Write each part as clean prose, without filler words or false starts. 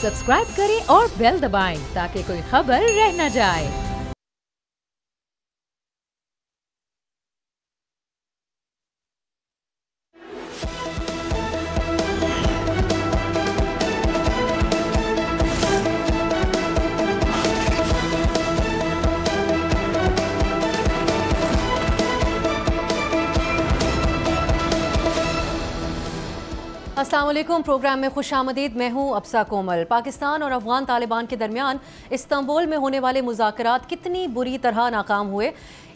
Subscribe करें और bell दबाएं ताकि कोई खबर रह न जाए। अस्सलाम वालेकुम। प्रोग्राम में खुशामदीद। मैं हूँ अब्सा कोमल। पाकिस्तान और अफगान तालिबान के दरमियान इस्तांबुल में होने वाले मुज़ाकरात कितनी बुरी तरह नाकाम हुए,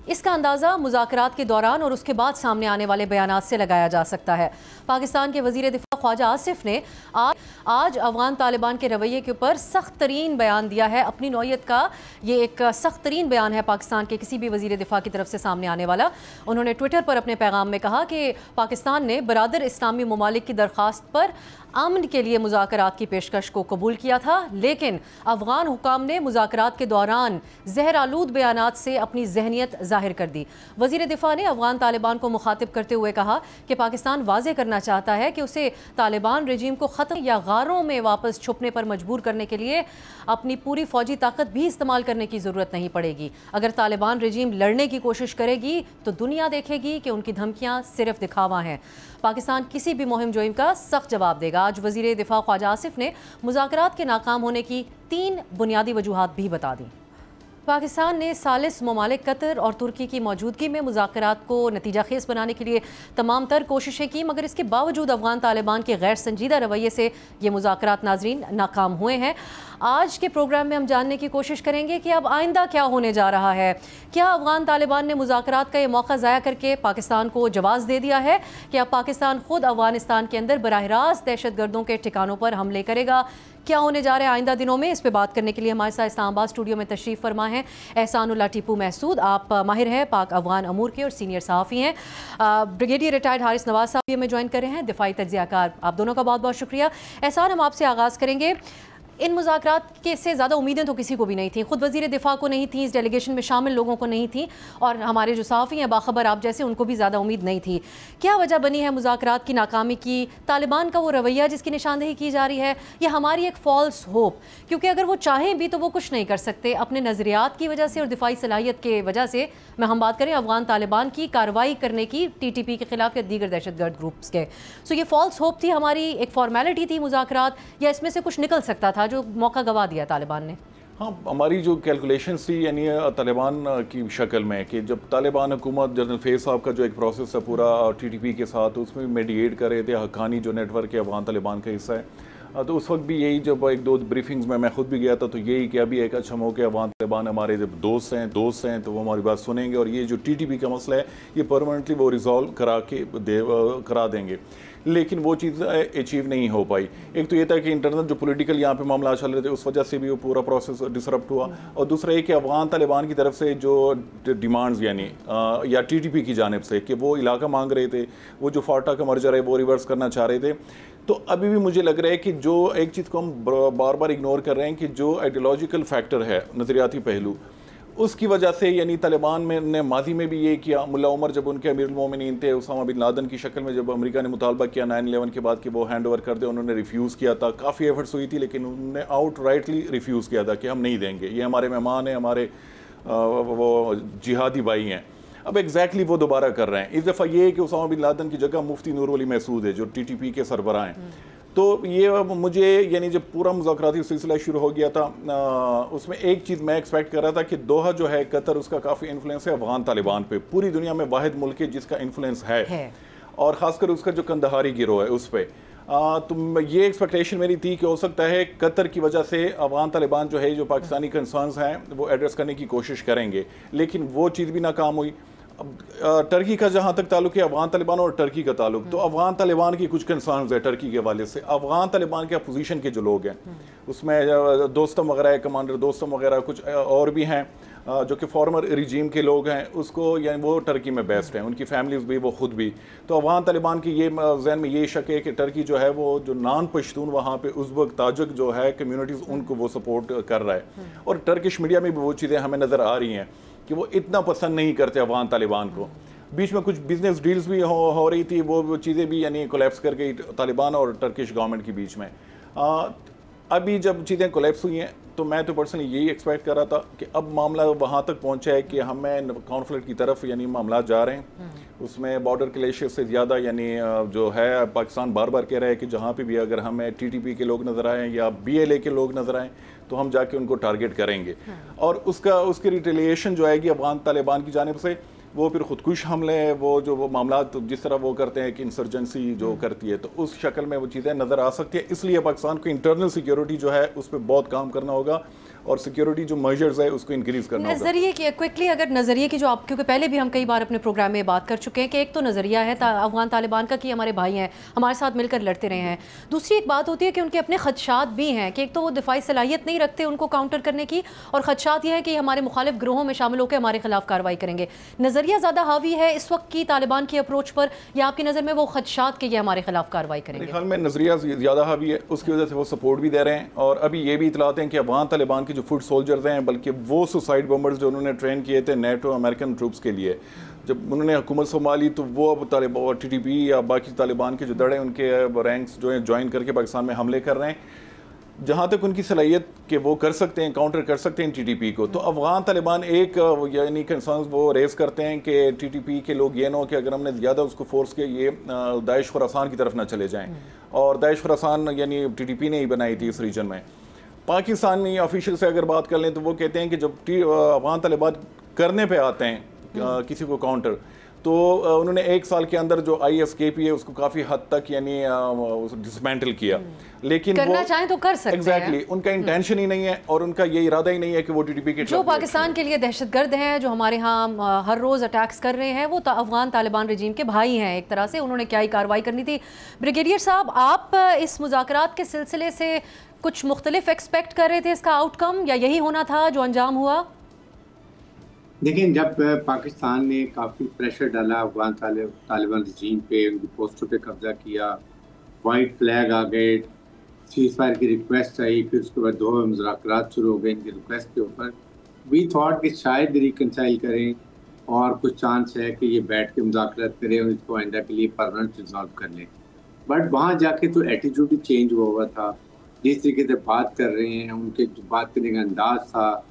इसका अंदाज़ा मुज़ाकरात के दौरान और उसके बाद सामने आने वाले बयानात से लगाया जा सकता है। पाकिस्तान के वज़ीर दिफा ख्वाजा आसिफ ने आज अफगान तालिबान के रवैये के ऊपर सख्त तरीन बयान दिया है। अपनी नौयत का ये एक सख्त तरीन बयान है पाकिस्तान के किसी भी वज़ीर दिफा की तरफ से सामने आने वाला। उन्होंने ट्विटर पर अपने पैगाम में कहा कि पाकिस्तान ने बरादर इस्लामी ममालिक की दरख्वास्त पर अमन के लिए मुज़ाकरात की पेशकश को कबूल किया था, लेकिन अफगान हुकाम ने मुज़ाकरात के दौरान जहर आलूद बयानात से अपनी जहनियत जाहिर कर दी। वज़ीर दिफा ने अफगान तालिबान को मुखातिब करते हुए कहा कि पाकिस्तान वाज़े करना चाहता है कि उसे तालिबान रजीम को ख़त्म या गारों में वापस छुपने पर मजबूर करने के लिए अपनी पूरी फ़ौजी ताकत भी इस्तेमाल करने की ज़रूरत नहीं पड़ेगी। अगर तालिबान रजीम लड़ने की कोशिश करेगी तो दुनिया देखेगी कि उनकी धमकियाँ सिर्फ दिखावा हैं। पाकिस्तान किसी भी मुहिम जोइम का सख्त जवाब देगा। आज वज़ीर दिफा ख्वाजा आसिफ ने मुज़ाकरात के नाकाम होने की 3 बुनियादी वजूहात भी बता दी। पाकिस्तान ने सालिस ममालिक कतर और तुर्की की मौजूदगी में मुज़ाकरात को नतीजा खेज बनाने के लिए तमाम तर कोशिशें की, मगर इसके बावजूद अफगान तालिबान के गैर संजीदा रवैये से ये मुज़ाकरात नाजरीन नाकाम हुए हैं। आज के प्रोग्राम में हम जानने की कोशिश करेंगे कि अब आइंदा क्या होने जा रहा है। क्या अफगान तालिबान ने मुज़ाकरात का ये मौका ज़ाया करके पाकिस्तान को जवाब दे दिया है कि अब पाकिस्तान खुद अफगानिस्तान के अंदर बराह रास्त दहशतगर्दों के ठिकानों पर हमले करेगा? क्या होने जा रहा है आइंदा दिनों में, इस पर बात करने के लिए हमारे साथ इस्लामाबाद स्टूडियो में तशरीफ़ फरमा है एहसानुल्लाह टीपू महसूद। आप माहिर हैं पाक अफगान अमूर के और सीनियर सहाफ़ी हैं। ब्रिगेडियर रिटायर्ड हारिस नवाज साहब हमें ज्वाइन कर रहे हैं, दिफाई तज्ज़ियाकार। आप दोनों का बहुत बहुत शुक्रिया। एहसान, हम आपसे आगाज़ करेंगे। इन मुज़ाकरात के से ज़्यादा उम्मीदें तो किसी को भी नहीं थी, खुद वज़ीर दिफा को नहीं थी, इस डेलीगेशन में शामिल लोगों को नहीं थी, और हमारे जो सहाफ़ी हैं बाखबर आप जैसे, उनको भी ज़्यादा उम्मीद नहीं थी। क्या वजह बनी है मुज़ाकरात की नाकामी की? तालिबान का वो रवैया जिसकी निशानदेही की जा रही है, या हमारी एक फ़ॉल्स होप? क्योंकि अगर वो चाहें भी तो वो कुछ नहीं कर सकते अपने नज़रियात की वजह से और दिफाई सलाहियत के वजह से। मैं हम बात करें अफगान तालिबान की कार्रवाई करने की TTP के ख़िलाफ़ या दीगर दहशतगर्द ग्रुप्स के। सो ये फ़ॉल्स होप थी, हमारी एक फॉर्मेलिटी थी मुज़ाकरात, या इसमें से कुछ निकल सकता था जो मौका गवा दिया तालिबान ने? हाँ, हमारी जो कैलकुलेशंस थी यानी तालिबान की शक्ल में कि जब तालिबान हुकूमत जनरल फैज़ साहब का जो एक प्रोसेस है पूरा TTP के साथ, उसमें मेडिएट कर रहे थे। हक्कानी जो नेटवर्क है अफगान तालिबान का हिस्सा है, तो उस वक्त भी यही जब 1-2 ब्रीफिंग्स में मैं खुद भी गया था, तो यही कि अभी एक अच्छा मौका है, अफगान तालिबान हमारे जब दोस्त हैं तो वो हमारी बात सुनेंगे और ये जो TTP का मसला है ये परमानेंटली वो रिजॉल्व करा देंगे। लेकिन वो चीज़ अचीव नहीं हो पाई। एक तो ये था कि इंटरनल जो पॉलिटिकल यहाँ पे मामला चल रहे थे उस वजह से भी वो पूरा प्रोसेस डिसरप्ट हुआ, और दूसरा ये कि अफगान तालिबान की तरफ से जो डिमांड्स यानी या TTP की जानिब से कि वो इलाका मांग रहे थे, वो जो फाटा का मर्जर है वो रिवर्स करना चाह रहे थे। तो अभी भी मुझे लग रहा है कि जो एक चीज़ को हम बार बार इग्नोर कर रहे हैं कि जो आइडियोलॉजिकल फैक्टर है, नज़रियाती पहलू, उसकी वजह से यानी तालिबान में ने माजी में भी ये किया। मुल्ला उमर जब उनके अमीरुल मोमिनीन थे, उसामा बिन लादेन की शक्ल में जब अमेरिका ने मुतालबा किया 9/11 के बाद कि वो हैंड ओवर कर दे, उन्होंने रिफ्यूज़ किया था। काफ़ी एफर्ट्स हुई थी लेकिन उन्होंने आउट राइटली रिफ्यूज़ किया था कि हम नहीं देंगे, ये हमारे मेहमान हैं, हमारे वो जिहादी भाई हैं। अब एग्जैक्टली वो दोबारा कर रहे हैं। इस दफ़ा ये है कि उसामा बिन लादेन की जगह मुफ्ती नूर वली महसूद है जो TTP के सरबराह हैं। तो ये मुझे यानी जब पूरा मुज़ाकराती सिलसिला शुरू हो गया था, उसमें एक चीज़ मैं एक्सपेक्ट कर रहा था कि दोहा जो है कतर, उसका काफ़ी इन्फ्लुएंस है अफगान तालिबान पे। पूरी दुनिया में वाहिद मुल्क है जिसका इन्फ्लुएंस है, और ख़ासकर उसका जो कंदहारी गिरोह है उस पर। तो ये एक्सपेक्टेशन मेरी थी कि हो सकता है कतर की वजह से अफगान तालिबान जो है, जो पाकिस्तानी कंसर्न्स हैं वो एड्रेस करने की कोशिश करेंगे, लेकिन वो चीज़ भी नाकाम हुई। टर्की का जहाँ तक ताल्लुक है, अफगान तालिबान और टर्की का ताल्लुक, तो अफगान तालिबान की कुछ कंसर्न्स है टर्की के हवाले से। अफगान तालिबान के अपोजिशन के जो लोग हैं उसमें दोस्तम वगैरह है, कमांडर दोस्तम वगैरह कुछ और भी हैं जो कि फॉर्मर रिजीम के लोग हैं, उसको यानी वो टर्की में बेस्ड हैं, उनकी फैमिलीज भी, वो खुद भी। तो अफगान तालिबान की ये जहन में ये शक है कि टर्की जो है वो जो नॉन पश्तून वहाँ पे उज़्बेक ताजिक जो है कम्युनिटीज़, उनको वो सपोर्ट कर रहा है। और टर्किश मीडिया में भी वो चीज़ें हमें नज़र आ रही हैं कि वो इतना पसंद नहीं करते अफगान तालिबान को। बीच में कुछ बिजनेस डील्स भी हो रही थी, वो चीज़ें भी यानी कोलैप्स कर गई तालिबान और टर्किश गवर्नमेंट के बीच में। अभी जब चीज़ें कोलैप्स हुई हैं तो मैं तो पर्सनली यही एक्सपेक्ट कर रहा था कि अब मामला वहाँ तक पहुँचा है कि हमें कॉन्फ्लिक्ट की तरफ यानी मामला जा रहे हैं। उसमें बॉर्डर क्लैशेस से ज़्यादा यानी जो है पाकिस्तान बार बार कह रहा है कि जहाँ पे भी अगर हमें टीटीपी के लोग नज़र आएँ या BLA के लोग नज़र आएँ तो हम जाके उनको टारगेट करेंगे। और उसकी रिटेलिएशन जो आएगी अफगान तालिबान की जानिब से, वो फिर खुदकुश हमले हैं, वो मामला तो जिस तरह वो करते हैं कि इंसर्जेंसी जो करती है, तो उस शक्ल में वो चीज़ें नज़र आ सकती है। इसलिए पाकिस्तान को इंटरनल सिक्योरिटी जो है उस पर बहुत काम करना होगा और सिक्योरिटी जो मेजर्स है उसको इंक्रीज करना होगा। नज़रिए की क्विकली, अगर नज़रिए की जो आप, क्योंकि पहले भी हम कई बार अपने प्रोग्राम में बात कर चुके हैं कि एक तो नज़रिया है अफगान तालिबान का कि हमारे भाई हैं, हमारे साथ मिलकर लड़ते रहे हैं। दूसरी एक बात होती है कि उनके अपने खदशात भी हैं कि एक तो वो दिफाई सलाहियत नहीं रखते उनको काउंटर करने की, और खदशात ये है कि हमारे मुखालिफ ग्रोहों में शामिल होकर हमारे खिलाफ कार्रवाई करेंगे। नज़रिया ज़्यादा हावी है इस वक्त की तालिबान की अप्रोच पर, या आपकी नज़र में वो खदशात के ये हमारे खिलाफ कार्रवाई करेंगे? मेरे ख्याल में नज़रिया ज़्यादा हावी है, उसकी वजह से वो सपोर्ट भी दे रहे हैं। और अभी ये भी इतलाते हैं कि अफगान तालिबान के जो फुट सोल्जर्स हैं, बल्कि वो सुसाइड बॉम्बर्स जो उन्होंने ट्रेन किए थे नेटो अमेरिकन ट्रूप्स के लिए, जब उन्होंने हुकूमत संभाली तो वो अब तालिबान TTP या बाकी तालिबान के जो दड़े उनके रैंक्स जो है ज्वाइन करके पाकिस्तान में हमले कर रहे हैं। जहाँ तक उनकी सलाहियत कि वो कर सकते हैं, काउंटर कर सकते हैं TTP को, तो अफगान तालिबान एक यानी कंसर्न्स वो रेस करते हैं कि TTP के लोग ये ना हो कि अगर हमने ज़्यादा उसको फोर्स किया ये दाइश खुरासान की तरफ ना चले जाएं। और दाइश खुरासान यानी TTP ने ही बनाई थी इस रीजन में। पाकिस्तानी ऑफिशियल से अगर बात कर लें तो वो कहते हैं कि जब अफगान तालिबान करने पे आते हैं किसी को काउंटर, तो उन्होंने 1 साल के अंदर जो ISKP है उसको काफ़ी हद तक यानी डिसमेंटल किया। लेकिन करना वो चाहें तो कर सकते हैं। एग्जैक्टली उनका इंटेंशन ही नहीं है और उनका ये इरादा ही नहीं है कि वो TTP के जो पाकिस्तान के लिए दहशतगर्द हैं, जो हमारे यहाँ हर रोज़ अटैक्स कर रहे हैं, वो अफगान तालिबान रजीम के भाई हैं एक तरह से। उन्होंने क्या ही कार्रवाई करनी थी। ब्रिगेडियर साहब, आप इस मुज़ाकरात के सिलसिले से कुछ मुख्तलिफ एक्सपेक्ट कर रहे थे इसका आउटकम, या यही होना था जो अंजाम हुआ? देखिए, जब पाकिस्तान ने काफ़ी प्रेशर डाला अफगान तालिबान रजीम पे, उनकी पोस्टों पे कब्जा किया, वाइट फ्लैग आ गए, सीज फायर की रिक्वेस्ट आई, फिर उसके बाद 2 मुज़ाकरात शुरू हो गए इनकी रिक्वेस्ट के ऊपर। वी थॉट कि शायद रिकनसाइल करें और कुछ चांस है कि ये बैठ के मुज़ाकरात करें और इसको आइंदा के लिए परमानेंट रिजॉल्व कर लें। बट वहाँ जाके तो एटीट्यूड ही चेंज हुआ था। जिस तरीके से बात कर रहे हैं, उनके जो बात करने का अंदाज था,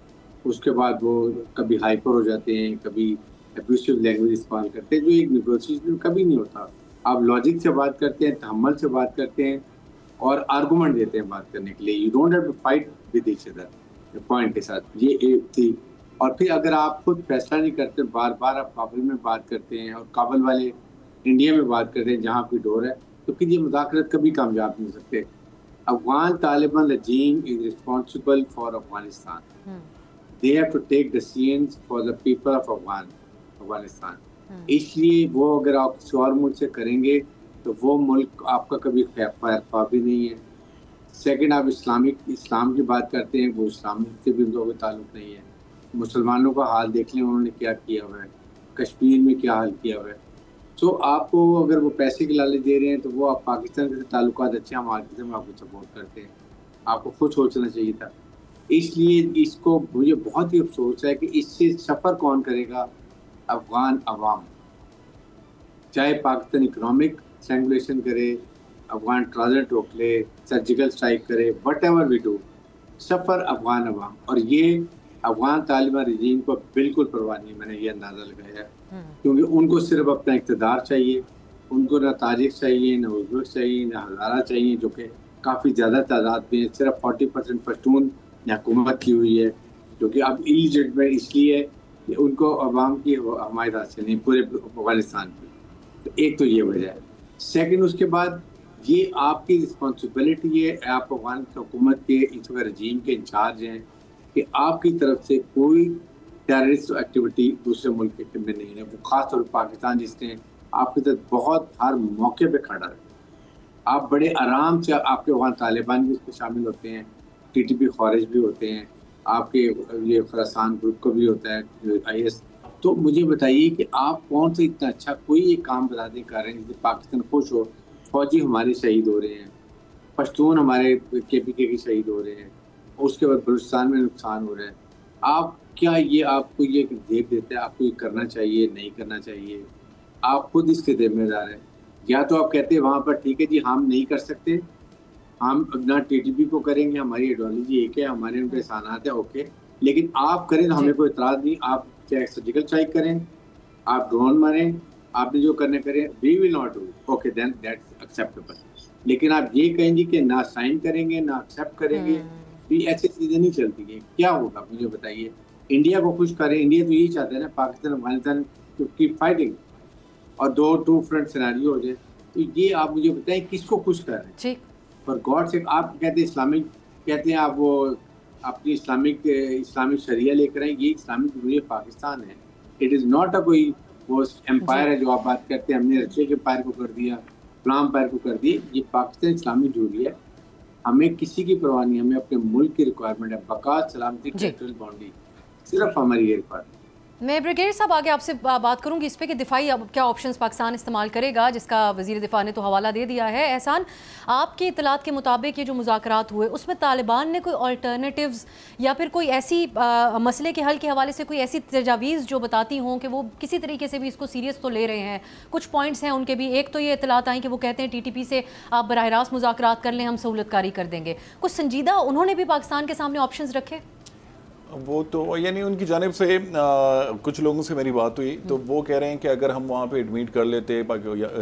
उसके बाद वो कभी हाइपर हो जाते हैं, कभी एब्यूसिव लैंग्वेज इस्तेमाल करते हैं, जो एक नेगोशिएशन में कभी नहीं होता। आप लॉजिक से बात करते हैं, तहम्मुल से बात करते हैं और आर्गूमेंट देते हैं बात करने के लिए। You don't have to fight with each other point के साथ, ये एक थी। और फिर अगर आप खुद फैसला नहीं करते, बार बार आप काबुल में बात करते हैं और काबुल वाले इंडिया में बात करते हैं जहाँ कोई डोर है, तो फिर ये मुज़ाकरात कभी कामयाब नहीं हो सकते। Afghan Taliban regime is responsible for Afghanistan. They have to take decisions for the people of Afghanistan. इसलिए वो अगर आप किसी और मुल्क से करेंगे तो वो मुल्क आपका कभी ख्वाब भी नहीं है। सेकंड, आप इस्लाम की बात करते हैं, वो इस्लाम से भी उनका कोई ताल्लुक नहीं है। मुसलमानों का हाल देख लें, उन्होंने क्या किया हुआ है, कश्मीर में क्या हाल किया हुआ है। तो आपको अगर वो पैसे के लालच दे रहे हैं तो वो आप पाकिस्तान के ताल्लुकात अच्छे हमारे से आपको सपोर्ट करते हैं। आपको खुद सोचना चाहिए था। इसलिए इसको मुझे बहुत ही अफसोस है कि इससे सफ़र कौन करेगा? अफगान अवाम। चाहे पाकिस्तान इकोनॉमिक स्ट्रैंगुलेशन करे, अफगान ट्रांजिट रोक ले, सर्जिकल स्ट्राइक करे, वट एवर वी डू, सफ़र अफगान अवाम। और ये अफगान तालिबान रजीम को बिल्कुल परवाह नहीं, मैंने ये अंदाज़ा लगाया है। क्योंकि उनको सिर्फ अपना इक़्तिदार चाहिए, उनको ना ताजिक चाहिए, ना उज़्बेक चाहिए, ना हज़ारा चाहिए, जो कि काफ़ी ज़्यादा तादाद में है। सिर्फ 40% पश्तून हुकूमत की हुई है, जो कि अब इलीजिटमेट इसलिए कि उनको अवाम की हमायत हासिल नहीं पूरे अफगानिस्तान की। तो एक तो ये वजह है। सेकंड, उसके बाद ये आपकी रिस्पॉन्सिबिलिटी है, आप अफगान हुकूमत के इस वक्त रजीम के इंचार्ज हैं कि आपकी तरफ से कोई टेररिस्ट एक्टिविटी दूसरे मुल्क के में नहीं है। वो ख़ास तौर पर पाकिस्तान जिसने आपके साथ बहुत हर मौके पर खड़ा है। आप बड़े आराम से, आपके अफगान तालिबान भी उसमें शामिल होते हैं, TTP खारिज भी होते हैं, आपके ये खुरासान ग्रुप को भी होता है IS। तो मुझे बताइए कि आप कौन सा इतना अच्छा कोई एक काम बता दें कर रहे हैं जिससे पाकिस्तान खुश हो। फौजी हमारे शहीद हो रहे हैं, पश्तून हमारे KPK के शहीद हो रहे हैं, उसके बाद बलूचिस्तान में नुकसान हो रहा है। आप क्या ये आपको ये देख देते हैं? आपको ये करना चाहिए, नहीं करना चाहिए? आप खुद इसके जिम्मेदार हैं। या तो आप कहते हैं वहाँ पर ठीक है जी हम नहीं कर सकते, हम ना टीटीपी को करेंगे, हमारी आइडियोलॉजी एक है, हमारे उनके एहसानात है, ओके, लेकिन आप करें तो हमें कोई इतराज़ नहीं। आप चाहे सर्जिकल स्ट्राइक करें, आप ड्रोन मारें, आपने जो करने करें, we will not do, okay then that's acceptable. लेकिन आप ये कहेंगे कि ना साइन करेंगे ना एक्सेप्ट करेंगे, भी ऐसी चीज़ें नहीं चलती है। क्या होगा मुझे बताइए। इंडिया को खुश करें, इंडिया तो यही चाहता है ना, Pakistan Afghanistan to keep fighting और दो टू फ्रंट सिनेरियो हो जाए। तो ये आप मुझे बताएं किसको खुश कर रहे हैं? फॉर गॉड से आप कहते हैं इस्लामिक, कहते हैं आप वो अपनी इस्लामिक शरिया लेकर आए, ये इस्लामिक जमहूरियत पाकिस्तान है। इट इज़ नॉट अ कोई वो एम्पायर है जो आप बात करते हैं हमने रशिया के एम्पायर को कर दिया, इस्लाम एम्पायर को कर दिया। ये पाकिस्तान इस्लामिक जमहूरियत है, हमें किसी की परवाह नहीं, हमें अपने मुल्क की रिक्वायरमेंट है, बका सलामती टेरिटोरियल बाउंड्री सिर्फ हमारी ये रिक्वायरमेंट। मैं ब्रिगेडियर साहब आगे आपसे बात करूंगी इस पे कि दिफाई अब क्या ऑप्शंस पाकिस्तान इस्तेमाल करेगा, जिसका वज़ीर दिफा ने तो हवाला दे दिया है। एहसान, आपकी इतलात के मुताबिक ये जो मुज़ाकरात हुए उसमें तालिबान ने कोई अल्टरनेटिव्स या फिर कोई ऐसी मसले के हल के हवाले से कोई ऐसी तजावीज़ जो बताती हों कि वो किसी तरीके से भी इसको सीरियस तो ले रहे हैं? कुछ पॉइंट्स हैं उनके भी। एक तो ये इतलात आई कि वो कहते हैं TTP से आप बराह रास्त मुज़ाकरात कर लें, हम सहूलतकारी कर देंगे। कुछ संजीदा उन्होंने भी पाकिस्तान के सामने ऑप्शंस रखे? वो तो यानी उनकी जानिब से कुछ लोगों से मेरी बात हुई तो वो कह रहे हैं कि अगर हम वहाँ पे एडमिट कर लेते,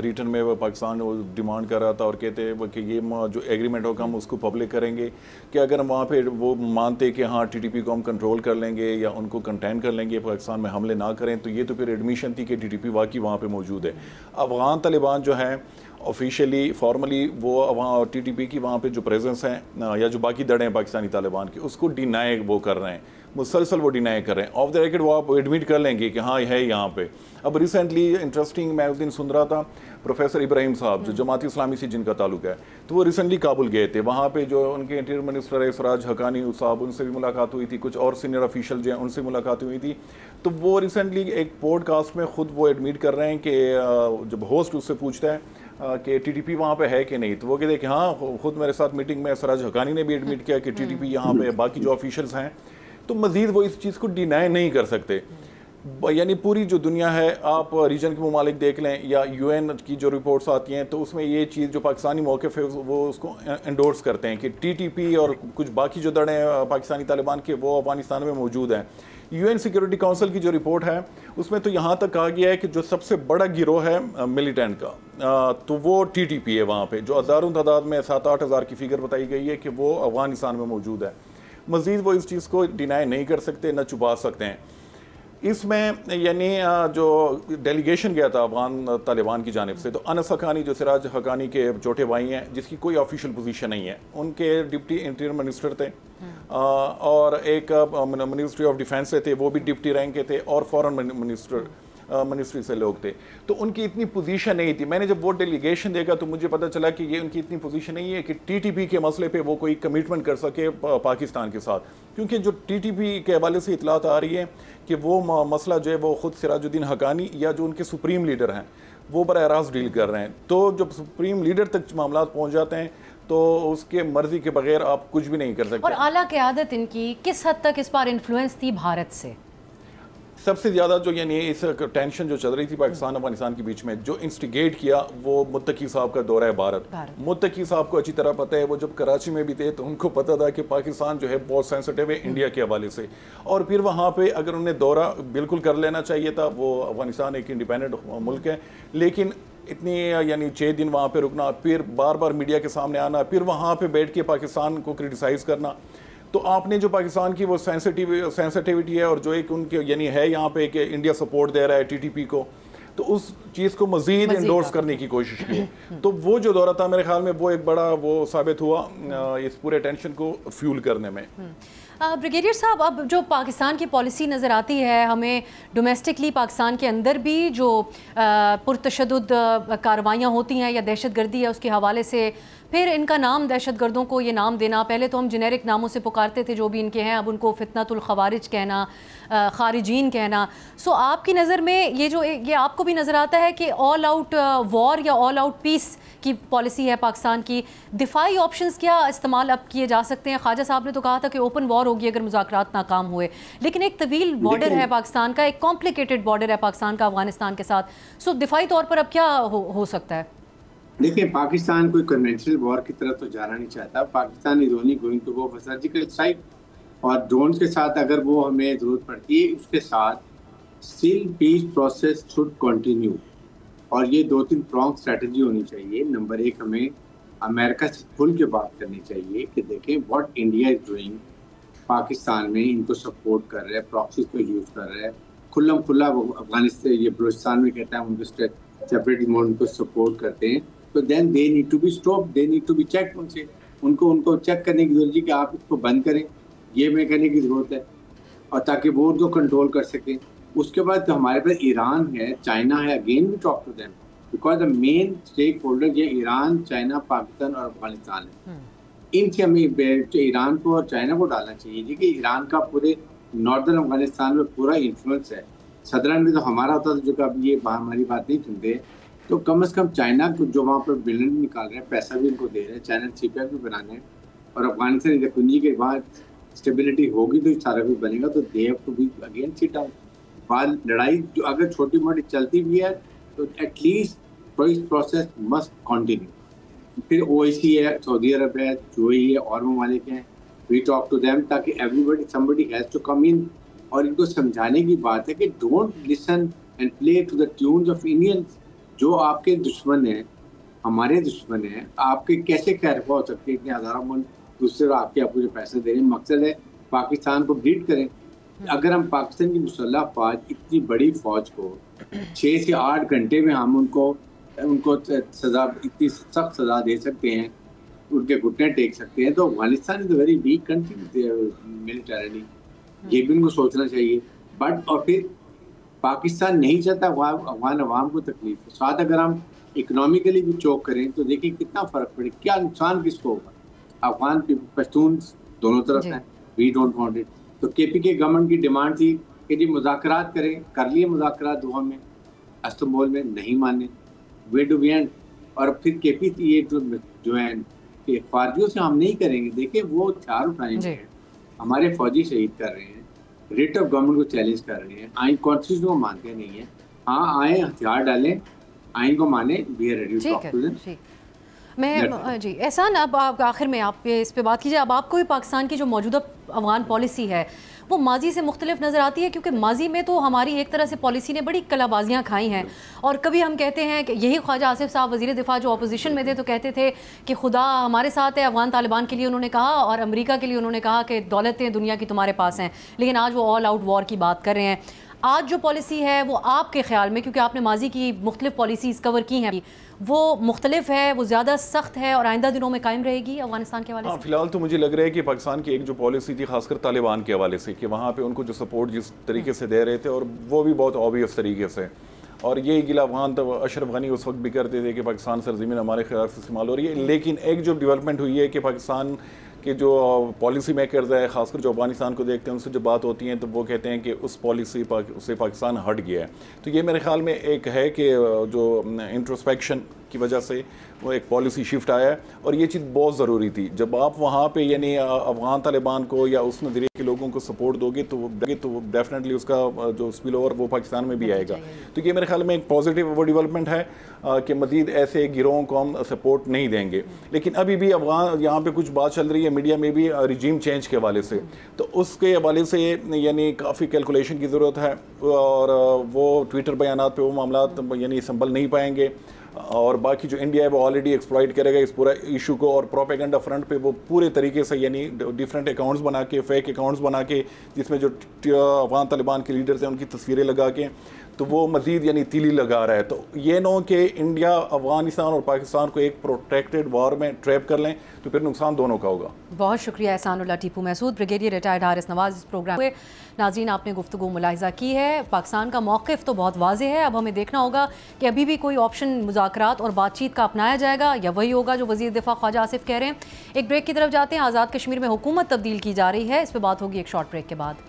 रिटर्न में वो पाकिस्तान वो डिमांड कर रहा था और कहते कि ये जो एग्रीमेंट होगा हम उसको पब्लिक करेंगे, कि अगर हम वहाँ पे वो मानते कि हाँ TTP को हम कंट्रोल कर लेंगे या उनको कंटेन कर लेंगे, पाकिस्तान में हमले ना करें, तो ये तो फिर एडमिशन थी कि TTP वाकई वहाँ पर मौजूद है। अफगान तालिबान जो है ऑफिशियली फॉर्मली वो वहाँ TTP की वहाँ पे जो प्रेजेंस है या जो बाकी दड़े हैं पाकिस्तानी तालिबान की, उसको डिनाई वो कर रहे हैं, मुसलसल वो डिनाई कर रहे हैं। ऑफ द रिकॉर्ड वो आप एडमिट कर लेंगे कि हाँ है यहाँ पे। अब रिसेंटली इंटरेस्टिंग मैं उस दिन सुन रहा था, प्रोफेसर इब्राहिम साहब जो जमात इस्लामी से जिनका ताल्लुक है, तो वो रिसेंटली काबुल गए थे। वहाँ पे जो उनके इंटीरियर मिनिस्टर है सराज हकानी साहब, उनसे भी मुलाकात हुई थी, कुछ और सीनियर ऑफिशियल जो हैं उनसे मुलाकात हुई थी। तो वो रिसेंटली एक पॉडकास्ट में खुद वो एडमिट कर रहे हैं कि जब होस्ट उससे पूछता है कि TTP वहाँ पे है कि नहीं, तो वो कहते हैं कि हाँ, खुद मेरे साथ मीटिंग में सराज हकानी ने भी एडमिट किया कि TTP यहाँ पे, बाकी जो ऑफिशियल्स हैं, तो मज़ीद वो इस चीज़ को डिनाई नहीं कर सकते। यानी पूरी जो दुनिया है, आप रीजन के ममालिक देख लें या UN की जो रिपोर्ट्स आती हैं, तो उसमें ये चीज़ जो पाकिस्तानी मौक़िफ़ है वो उसको एंडोर्स करते हैं कि TTP और कुछ बाकी जो दड़े हैं पाकिस्तानी तालिबान के वो अफगानिस्तान में मौजूद हैं। UN सिक्योरिटी काउंसिल की जो रिपोर्ट है उसमें तो यहाँ तक कहा गया है कि जो सबसे बड़ा गिरोह है मिलिटेंट का, तो वो TTP है वहाँ पे, जो हज़ारों तादाद में 7-8 हज़ार की फिगर बताई गई है कि वो अफगानिस्तान में मौजूद है। मज़ीद वो इस चीज़ को डिनाई नहीं कर सकते, न छुपा सकते हैं। इसमें यानी जो डेलीगेशन गया था अफगान तालिबान की जानिब से, तो अनस हकानी जो सिराज हकानी के छोटे भाई हैं, जिसकी कोई ऑफिशियल पोजीशन नहीं है, उनके डिप्टी इंटीरियर मिनिस्टर थे और एक मिनिस्ट्री ऑफ डिफेंस से थे, वो भी डिप्टी रैंक के थे, और फॉरेन मिनिस्ट्री से लोग थे। तो उनकी इतनी पोजीशन नहीं थी। मैंने जब वो डेलीगेशन देखा तो मुझे पता चला कि ये उनकी इतनी पोजीशन नहीं है कि TTP के मसले पे वो कोई कमिटमेंट कर सके पाकिस्तान के साथ, क्योंकि जो TTP के हवाले से इतलात आ रही है कि वो मसला जो है वो ख़ुद सिराजुद्दीन हकानी या जो उनके सुप्रीम लीडर हैं वो बराह रास्त डील कर रहे हैं। तो जब सुप्रीम लीडर तक मामला पहुँच जाते हैं तो उसके मर्जी के बगैर आप कुछ भी नहीं कर सकते। और आला क़यादत इनकी किस हद तक इस बार इन्फ्लुएंस थी भारत से? सबसे ज़्यादा जो यानी इस टेंशन जो चल रही थी पाकिस्तान अफगानिस्तान के बीच में, जो इंस्टिगेट किया वो मुत्तकी साहब का दौरा है भारत। मुत्तकी साहब को अच्छी तरह पता है, वो जब कराची में भी थे तो उनको पता था कि पाकिस्तान जो है बहुत सेंसिटिव है इंडिया के हवाले से, और फिर वहाँ पे अगर उन्हें दौरा बिल्कुल कर लेना चाहिए था। वो अफगानिस्तान एक इंडिपेंडेंट मुल्क है, लेकिन इतनी यानी 6 दिन वहाँ पे रुकना, फिर बार बार मीडिया के सामने आना, फिर वहाँ पे बैठ के पाकिस्तान को क्रिटिसाइज़ करना, तो आपने जो पाकिस्तान की वो सेंसिटिविटी है और जो एक उनके यानी है यहाँ पे कि इंडिया सपोर्ट दे रहा है TTP को, तो उस चीज़ को मज़ीद इंडोर्स करने की कोशिश की। तो वो जो दौरा था मेरे ख्याल में वो एक बड़ा वो साबित हुआ इस पूरे टेंशन को फ्यूल करने में। ब्रिगेडियर साहब, अब जो पाकिस्तान की पॉलिसी नज़र आती है हमें डोमेस्टिकली, पाकिस्तान के अंदर भी जो पुरतशद्दुद कार्रवाइयाँ होती हैं या दहशतगर्दी है उसके हवाले से, फिर इनका नाम दहशतगर्दों को ये नाम देना, पहले तो हम जेनेरिक नामों से पुकारते थे जो भी इनके हैं, अब उनको फितनतुल खवारिज कहना, खारिजीन कहना। सो आपकी नज़र में ये आपको भी नज़र आता है कि ऑल आउट वॉर या ऑल आउट पीस की पॉलिसी है पाकिस्तान की? दिफाई ऑप्शंस क्या इस्तेमाल अब किए जा सकते हैं? ख्वाजा साहब ने तो कहा था कि ओपन वॉर होगी अगर मुज़ाकरात नाकाम हुए, लेकिन एक तवील बॉर्डर है पाकिस्तान का, एक कॉम्प्लिकेटेड बॉर्डर है पाकिस्तान का अफगानिस्तान के साथ। सो दिफाई तौर पर अब क्या हो सकता है? देखिए, पाकिस्तान कोई कन्वेंशनल वॉर की तरफ तो जाना नहीं चाहता। Pakistan is only going to go for surgical strike, और ड्रोन के साथ अगर वो हमें जरूरत पड़ती है, उसके साथ still peace process should continue. और ये 2-3 प्रॉन्ग स्ट्रेटजी होनी चाहिए। नंबर 1, हमें अमेरिका से खुल के बात करनी चाहिए कि देखें what India is doing. Pakistan में इनको सपोर्ट कर रहे हैं, प्रॉक्सीज को यूज़ कर रहे हैं, खुला वो अफगानिस्तान, ये बलूचिस्तान में कहता है उनको सेपरेट मोड उनको सपोर्ट करते हैं। तो then they need to be stop, they need to be check. उनसे उनको चेक करने की जरूरत है कि आप इसको बंद करें, ये मैं कहने की ज़रूरत है, और ताकि वो उनको कंट्रोल कर सकें। उसके बाद तो हमारे पास ईरान है, चाइना है, again we talk to them, because the main stakeholder ये ईरान, चाइना, पाकिस्तान और अफगानिस्तान है। इनसे हमें ईरान को और चाइना को डालना चाहिए जी, कि ईरान का पूरे नॉर्दर्न अफगानिस्तान में पूरा इन्फ्लुएंस है। सदरन में तो हमारा होता था, जो कभी ये हमारी बात नहीं सुनते, तो कम से कम चाइना को जो वहाँ पर बिलियन निकाल रहे हैं, पैसा भी इनको दे रहे हैं, चाइना सीपीएफ भी बनाने हैं, और अफगानिस्तान कुंजी के बाद स्टेबिलिटी होगी तो सारा कुछ बनेगा। तो they have to be again sit down. बाद लड़ाई जो अगर छोटी मोटी चलती भी है तो एटलीस्ट प्रोसेस मस्ट कंटिन्यू। फिर ओआईसी है, सऊदी अरब है, यूएई है, और ममालिक हैं, वी टॉक टू देम, ताकि everybody somebody has to come in. और इनको समझाने की बात है कि don't listen and play to the tunes of Indians. जो आपके दुश्मन हैं, हमारे दुश्मन हैं, आपके कैसे खैरखा हो सकते हैं? इतने हज़ारों मुल्क दूसरे आपको जो पैसे दे रहे हैं, मकसद है पाकिस्तान को ब्रीड करें। अगर हम पाकिस्तान की मुसल्लह फौज, इतनी बड़ी फौज को 6 से 8 घंटे में हम उनको सजा, इतनी सख्त सजा दे सकते हैं, उनके घुटने टेक सकते हैं, तो Afghanistan is a very weak country militarily. ये भी उनको सोचना चाहिए। बट और फिर पाकिस्तान नहीं चाहता अफगान अवाम को तकलीफ हो। साथ अगर हम इकोनॉमिकली भी चोक करें तो देखिए कितना फ़र्क पड़े, क्या नुकसान किसको होगा। अफगान पश्तून दोनों तरफ हैं, वी डोंट वांट इट। तो केपीके गवर्नमेंट की डिमांड थी कि जी मुज़ाकरात करें, कर लिए मुज़ाकरात दोहा में, इस्तांबुल में, नहीं माने, वे डू वी एंड। और फिर केपी ये जो है कि फौजियों से हम नहीं करेंगे। देखिए वो हथियार उठाएंगे, हमारे फौजी शहीद कर रहे हैं, रेट ऑफ गवर्नमेंट को चैलेंज कर रहे हैं, आइन कॉन्स्टिट्यूशन को मानते नहीं है। हाँ, आए हथियार डालें, आइन को माने, we are ready to talk to them. मैं जी एहसान, अब आप आखिर में आप इस पे बात कीजिए। अब आपको भी पाकिस्तान की जो मौजूदा अफगान पॉलिसी है वो माजी से मुख्तलिफ नज़र आती है, क्योंकि माजी में तो हमारी एक तरह से पॉलिसी ने बड़ी कलाबाजियाँ खाई हैं। और कभी हम कहते हैं कि यही ख्वाजा आसिफ साहब वज़ीर दिफा जो अपोजिशन में थे तो कहते थे कि खुदा हमारे साथ है, अफगान तालिबान के लिए उन्होंने कहा, और अमेरिका के लिए उन्होंने कहा कि दौलतें दुनिया की तुम्हारे पास हैं। लेकिन आज वो ऑल आउट वॉर की बात कर रहे हैं। आज जो पॉलिसी है वो आपके ख्याल में, क्योंकि आपने माजी की मुख्तलिफ पॉलिसीज़ कवर की हैं, वो मुख्तलिफ है, वो ज़्यादा सख्त है और आइंदा दिनों में कायम रहेगी अफगानिस्तान के हवाले से? फिलहाल तो मुझे लग रहा है कि पाकिस्तान की एक जो पॉलिसी थी खासकर तालिबान के हवाले से, कि वहाँ पे उनको जो सपोर्ट जिस तरीके से दे रहे थे, और वो भी बहुत ऑब्वियस तरीके से, और ये गिला अफगान तो अशरफ गनी उस वक्त भी करते थे कि पाकिस्तान सरजमीन हमारे खिलाफ इस्तेमाल हो रही है। लेकिन एक जो डेवलपमेंट हुई है कि पाकिस्तान के जो पॉलिसी मेकर्स है, खासकर जो अफगानिस्तान को देखते हैं, उनसे जो बात होती है तो वो कहते हैं कि उस पॉलिसी से पाकिस्तान हट गया है। तो ये मेरे ख्याल में एक है कि जो इंट्रोस्पेक्शन की वजह से वो एक पॉलिसी शिफ्ट आया है, और ये चीज़ बहुत ज़रूरी थी। जब आप वहाँ पे यानी अफगान तालिबान को या उस नज़रिए के लोगों को सपोर्ट दोगे तो वो डेफिनेटली उसका जो स्पिल ओवर वो पाकिस्तान में भी आएगा। तो ये मेरे ख्याल में एक पॉजिटिव वो डेवलपमेंट है कि मज़ीद ऐसे गिरोहों को हम सपोर्ट नहीं देंगे। लेकिन अभी भी अफगान यहाँ पे कुछ बात चल रही है मीडिया में भी रिजीम चेंज के हवाले से, तो उसके हवाले से यानी काफ़ी कैलकुलेशन की ज़रूरत है, और वो ट्विटर बयानात पे वो मामला यानी संभल नहीं पाएंगे। और बाकी जो इंडिया है वो ऑलरेडी एक्सप्लॉइट करेगा इस पूरा इशू को, और प्रोपेगेंडा फ्रंट पे वो पूरे तरीके से यानी डिफरेंट अकाउंट्स बना के, फेक अकाउंट्स बना के, जिसमें जो अफगान तालिबान के लीडर्स हैं उनकी तस्वीरें लगा के, तो वो मज़ीद यानी तीली लगा रहा है। तो ये नो कि इंडिया अफगानिस्तान और पाकिस्तान को एक प्रोटेक्टेड वॉर में ट्रैप कर लें तो फिर नुकसान दोनों का होगा। बहुत शुक्रिया एहसानुल्लाह टीपू महसूद, ब्रिगेडियर रिटायर्ड हारिस नवाज। इस प्रोग्राम में नाज़रीन आपने गुफ्तगू मुलाहिज़ा की है। पाकिस्तान का मौक़िफ़ तो बहुत वाज़ेह है, अब हमें देखना होगा कि अभी भी कोई ऑप्शन मुज़ाकरात और बातचीत का अपनाया जाएगा या वही होगा जो वज़ीर दिफ़ा ख्वाजा आसिफ कह रहे हैं। एक ब्रेक की तरफ जाते हैं। आज़ाद कश्मीर में हुकूमत तब्दील की जा रही है, इस पर बात होगी एक शॉर्ट ब्रेक के बाद।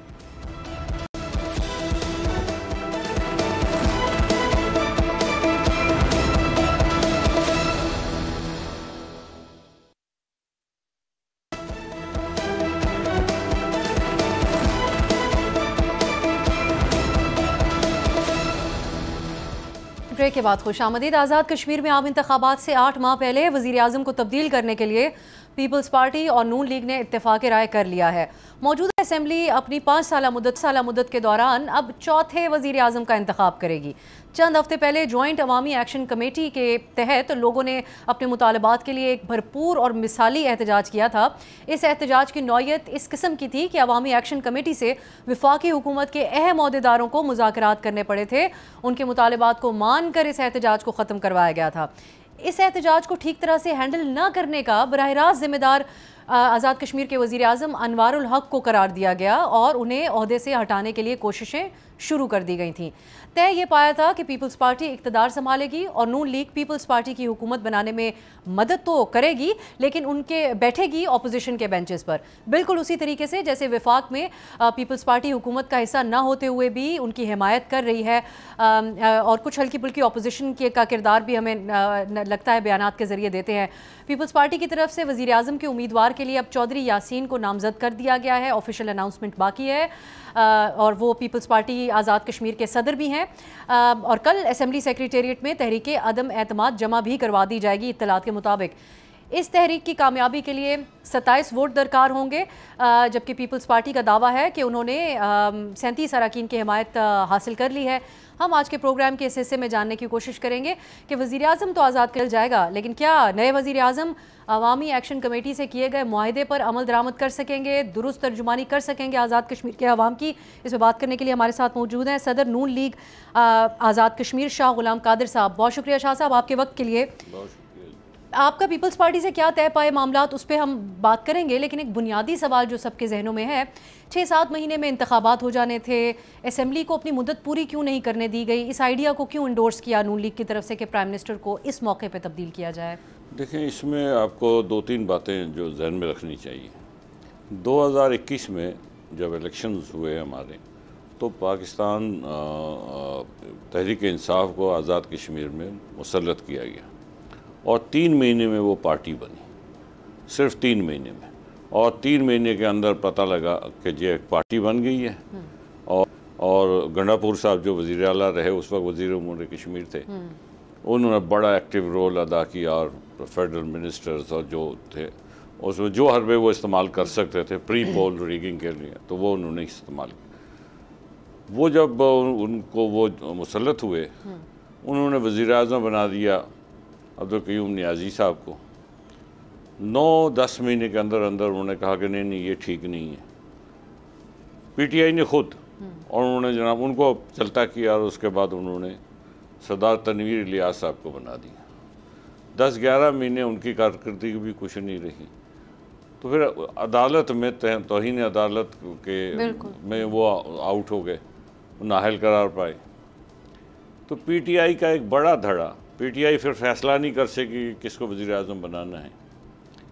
ब्रेक के बाद खुशामदीद। आज़ाद कश्मीर में आम इंतखाबात से 8 माह पहले वज़ीर आज़म को तब्दील करने के लिए पीपल्स पार्टी और नून लीग ने इत्तेफाक राय कर लिया है। मौजूदा असम्बली अपनी 5 साल मुद्दत के दौरान अब चौथे वज़ीर आज़म का इंतखाब करेगी। चंद हफ्ते पहले जॉइंट अवामी एक्शन कमेटी के तहत लोगों ने अपने मुतालबात के लिए एक भरपूर और मिसाली एहतजाज किया था। इस एहतजाज की नौयत इस किस्म की थी कि अवामी एक्शन कमेटी से वफाकी हुकूमत के अहम अहदेदारों को मुज़ाकरात करने पड़े थे। उनके मुतालबात को मान कर इस एहतजाज को ख़त्म करवाया गया था। इस एहतजाज को ठीक तरह से हैंडल न करने का बराह रास्त जिम्मेदार आज़ाद कश्मीर के वज़ीर आज़म अनवारुल हक को करार दिया गया और उन्हें ओहदे से हटाने के लिए कोशिशें शुरू कर दी गई थीं। तय ये पाया था कि पीपल्स पार्टी इक़्तिदार संभालेगी और नून लीग पीपल्स पार्टी की हुकूमत बनाने में मदद तो करेगी, लेकिन उनके बैठेगी अपोजिशन के बेंचेस पर, बिल्कुल उसी तरीके से जैसे वफाक में पीपल्स पार्टी हुकूमत का हिस्सा ना होते हुए भी उनकी हिमायत कर रही है। और कुछ हल्की फुल्की अपोजिशन का किरदार भी हमें लगता है बयानात के ज़रिए देते हैं। पीपल्स पार्टी की तरफ से वज़ीर आज़म के उम्मीदवार के लिए अब चौधरी यासीन को नामज़द कर दिया गया है। ऑफिशियल अनाउंसमेंट बाकी है और वो पीपल्स पार्टी आज़ाद कश्मीर के सदर भी हैं। और कल असेंबली सेक्रेटेरिएट में तहरीक अदम एतमाद जमा भी करवा दी जाएगी। इत्तलात के मुताबिक इस तहरीक की कामयाबी के लिए 27 वोट दरकार होंगे, जबकि पीपल्स पार्टी का दावा है कि उन्होंने 37 अरकान की हिमायत हासिल कर ली है। हम आज के प्रोग्राम के इस हिस्से में जानने की कोशिश करेंगे कि वज़ीर आज़म तो आज़ाद कर जाएगा, लेकिन क्या नए वज़ीर आज़म अवामी एक्शन कमेटी से किए गए मुआहदे पर अमल दरामद कर सकेंगे, दुरुस्त तर्जुमानी कर सकेंगे आज़ाद कश्मीर के अवाम की? इस पर बात करने के लिए हमारे साथ मौजूद हैं सदर नून लीग आज़ाद कश्मीर शाह गुलाम कादिर साहब। बहुत शुक्रिया शाह साहब आपके वक्त के लिए। आपका पीपल्स पार्टी से क्या तय पाए मामलात, उस पर हम बात करेंगे, लेकिन एक बुनियादी सवाल जो सबके जहनों में है, 6-7 महीने में इंतखाबात हो जाने थे, असेंबली को अपनी मुद्दत पूरी क्यों नहीं करने दी गई? इस आइडिया को क्यों इंडोर्स किया नून लीग की तरफ से कि प्राइम मिनिस्टर को इस मौके पर तब्दील किया जाए? देखें, इसमें आपको 2-3 बातें जो जहन में रखनी चाहिए। 2021 में जब इलेक्शंस हुए हमारे, तो पाकिस्तान तहरीक इंसाफ को आज़ाद कश्मीर में मुसल्लत किया गया और 3 महीने में वो पार्टी बनी, सिर्फ 3 महीने में। और 3 महीने के अंदर पता लगा कि ये एक पार्टी बन गई है। और गंडापुर साहब जो वज़ीर आला रहे, उस वक्त वज़ीर उमूर कश्मीर थे, उन्होंने बड़ा एक्टिव रोल अदा किया। और फेडरल मिनिस्टर्स और जो थे उसमें जो हरबे वो इस्तेमाल कर सकते थे प्री पोल रिगिंग के लिए, तो वो उन्होंने इस्तेमाल किया। वो जब उनको वो मुसल्लत हुए, उन्होंने वज़ीर आज़म बना दिया अब्दुल क़य्यूम नियाज़ी साहब को। 9-10 महीने के अंदर अंदर उन्होंने कहा कि नहीं ये ठीक नहीं है। पीटीआई ने खुद, और उन्होंने जनाब उनको चलता किया और उसके बाद उन्होंने सरदार तनवीर इलियास साहब को बना दिया। 10-11 महीने उनकी कारकर्दगी भी कुछ नहीं रही। तो फिर अदालत में तौहीन अदालत के में वो आउट हो गए, नाअहल करार पाए। तो पीटीआई का एक बड़ा धड़ा, पीटीआई फिर फैसला नहीं कर सकी किसको वज़ीर आज़म बनाना है।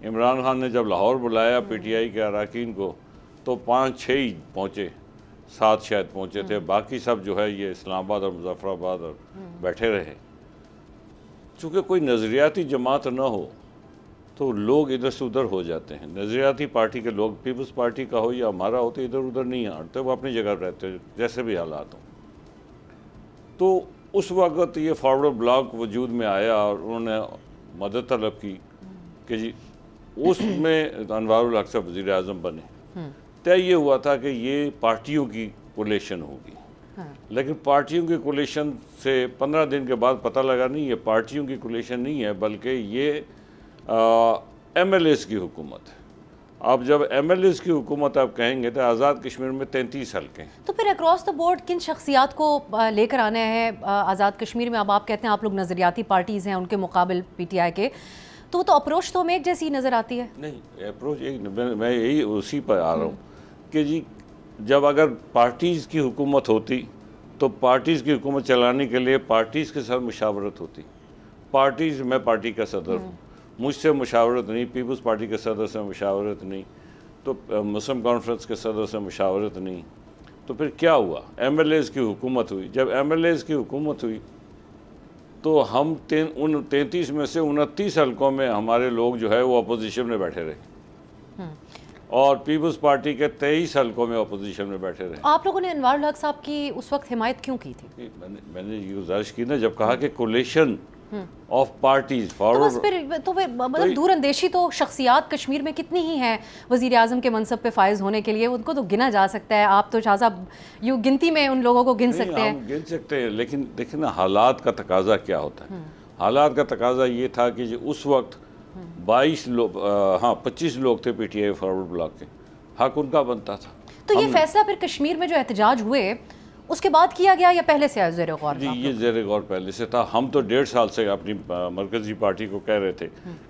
इमरान खान ने जब लाहौर बुलाया पीटीआई के अरकान को, तो 5-6 ही पहुँचे, 7 शायद पहुँचे थे, बाकी सब जो है ये इस्लामाबाद और मुजफ्फराबाद और बैठे रहे। चूँकि कोई नज़रियाती जमात ना हो तो लोग इधर से उधर हो जाते हैं। नज़रियाती पार्टी के लोग, पीपल्स पार्टी का हो या हमारा हो, तो इधर उधर नहीं हटते, वो अपनी जगह रहते जैसे भी हालात हों। तो उस वक़्त ये फॉरवर्ड ब्लॉक वजूद में आया और उन्होंने मदद तलब की कि जी उसमें अनवारुल हक साहब वज़ीर आज़म बने। तय ये हुआ था कि ये पार्टियों की कोलेशन होगी। लेकिन पार्टियों की कोलेशन से 15 दिन के बाद पता लगा नहीं ये पार्टियों की कोलेशन नहीं है, बल्कि ये MLAs की हुकूमत है। अब जब MLAs की हुकूमत आप कहेंगे तो आज़ाद कश्मीर में 33 हल्के हैं। तो फिर अक्रॉस द बोर्ड किन शख्सियात को लेकर आना है आज़ाद कश्मीर में? अब आप कहते हैं आप लोग नज़रियाती पार्टीज़ हैं उनके मुकाबिल PTI के, तो अप्रोच तो हमें एक जैसी नज़र आती है। नहीं, अप्रोच एक, मैं यही उसी पर आ रहा हूँ कि जी जब अगर पार्टीज़ की हुकूमत होती तो पार्टीज़ की हुकूमत चलाने के लिए पार्टीज़ के साथ मुशावरत होती। पार्टीज़, मैं पार्टी का सदर हूँ, मुझसे मुशावरत नहीं, पीपल्स पार्टी के सदर से मुशावरत नहीं, तो मुस्लिम कॉन्फ्रेंस के सदर से मुशावरत नहीं। तो फिर क्या हुआ? MLAs की हुकूमत हुई। जब MLAs की हुकूमत हुई तो हम उन 33 में से 29 हल्कों में हमारे लोग जो है वो अपोजिशन में बैठे रहे। और पीपल्स पार्टी के 23 हलकों में अपोजिशन में बैठे रहे। आप लोगों ने अनवारुल हक साहब की उस वक्त हिमायत क्यों की थी? मैंने ये गुजारिश की ना, जब कहा कि कोलेशन ऑफ पार्टीज तो फॉरवर्ड, बस फिर मतलब दूरअंदेशी तो शख्सियात कश्मीर में कितनी ही हैं वज़ीर आज़म के मनसब पे फायज होने के लिए, उनको तो गिना जा सकता है। आप तो शाह साहब यूँ गिनती में उन लोगों को गिन सकते हैं। हम गिन सकते हैं, लेकिन देखिए ना हालात का तकाजा क्या होता है। हालात का तकाजा ये था कि जो उस वक्त 22 लोग 25 लोग थे पीटीआई फॉरवर्ड ब्लॉक के, हक उनका बनता था। तो ये फैसला फिर कश्मीर में जो एहतजाज हुए उसके बाद किया गया या पहले से ज़ेर गौर? जी ये ज़ेर गौर पहले से था। हम तो 1.5 साल से अपनी मरकज़ी पार्टी को कह रहे थे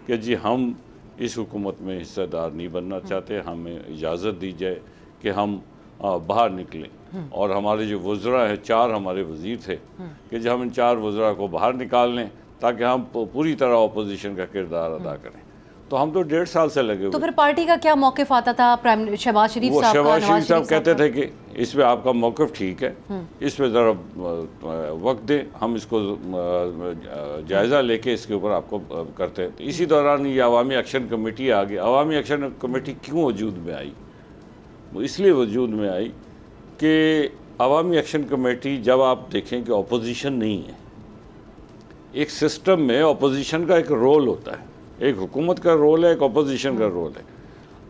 कि जी हम इस हुकूमत में हिस्सेदार नहीं बनना चाहते, हमें इजाज़त दी जाए कि हम बाहर निकलें। और हमारे जो वज़रा हैं, 4 हमारे वज़ीर थे कि जब हम इन 4 वज़रा को बाहर निकाल लें ताकि हम पूरी तरह अपोजिशन का किरदार अदा करें। तो हम तो 1.5 साल से लगे हुए। तो फिर पार्टी का क्या मौक़िफ़ आता था? शहबाज शरीफ साहब, शहबाज शरीफ साहब कहते थे कि इसमें आपका मौक़िफ़ ठीक है, इसमें ज़रा वक्त दें, हम इसको जायज़ा लेके इसके ऊपर आपको करते हैं। तो इसी दौरान ये अवामी एक्शन कमेटी आ गई। अवामी एक्शन कमेटी क्यों वजूद में आई? वो इसलिए वजूद में आई कि अवामी एक्शन कमेटी, जब आप देखें कि अपोजिशन नहीं है, एक सिस्टम में अपोजिशन का एक रोल होता है, एक हुकूमत का रोल है, एक अपोजिशन का रोल है।